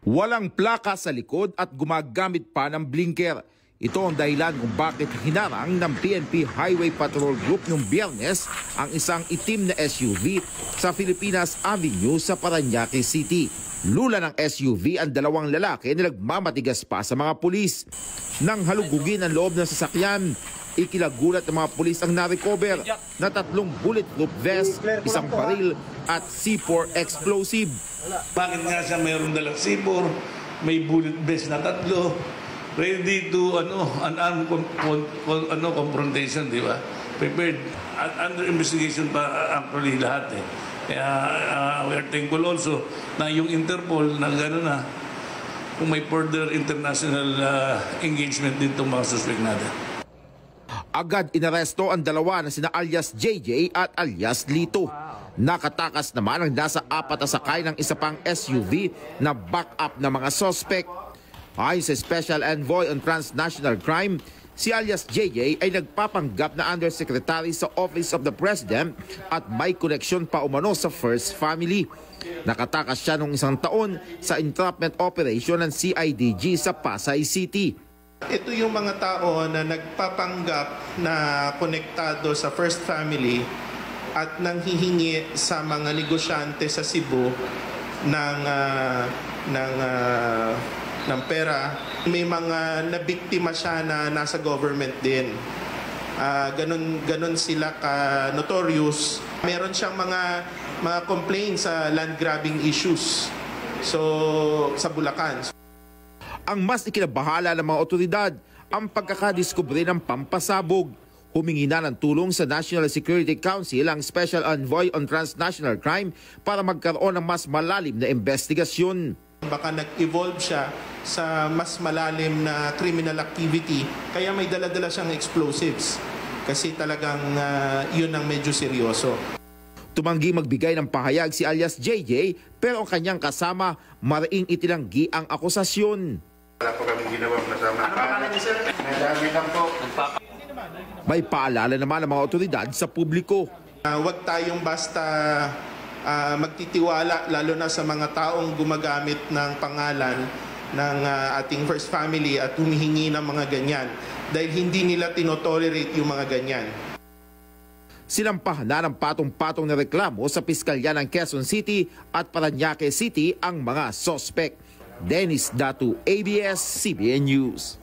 Walang plaka sa likod at gumagamit pa ng blinker. Ito ang dahilan kung bakit hinarang ng PNP Highway Patrol Group noong Biyernes ang isang itim na SUV sa Filipinas Avenue sa Parañaque City. Lula ng SUV ang dalawang lalaki na nagmamatigas pa sa mga pulis. Nang halugugin ang loob ng sasakyan, ikilagulat ng mga pulis ang na-recover na 3 bulletproof vest, isang baril at C4 explosive. Bakit nga siya mayroong dalang C4, may bullet vest na 3, ready to unarmed confrontation, di ba? Prepared. Under investigation pa actually lahat eh. Kaya we are thankful also na yung Interpol na gano'n na kung may further international engagement din itong mga suspect natin. Agad inaresto ang dalawa na sina alias JJ at alias Lito. Nakatakas naman ang nasa 4 na sakay ng isa pang SUV na backup na mga suspect. Ayon sa Special Envoy on Transnational Crime, si alias JJ ay nagpapanggap na Undersecretary sa Office of the President at may koneksyon pa umano sa First Family. Nakatakas siya noong 1 taon sa entrapment operation ng CIDG sa Pasay City. Ito yung mga tao na nagpapanggap na konektado sa First Family at nanghihingi sa mga negosyante sa Cebu ng pera. May mga nabiktima siya na nasa government din. Ganon sila ka-notorious. Meron siyang mga complaints sa land grabbing issues sa Bulacan. Ang mas ikinabahala ng mga otoridad ang pagkakadiskubre ng pampasabog. Humingi na ng tulong sa National Security Council ang Special Envoy on Transnational Crime para magkaroon ng mas malalim na investigasyon. Baka nag-evolve siya sa mas malalim na criminal activity, kaya may dala-dala siyang explosives. Kasi talagang yun ang medyo seryoso. Tumanggi magbigay ng pahayag si alias JJ pero ang kanyang kasama mariing itinanggi ang akusasyon. Wala po kami ginawang masama. Ano pangalan niyo, sir? Madami lang po. May paalala naman ng mga otoridad sa publiko. Huwag tayong basta magtitiwala lalo na sa mga taong gumagamit ng pangalan ng ating First Family at humihingi ng mga ganyan dahil hindi nila tinotolerate yung mga ganyan. Sinampahan na ng patong-patong na reklamo sa Piskalya ng Quezon City at Parañaque City ang mga sospek. Dennis Datu, ABS-CBN News.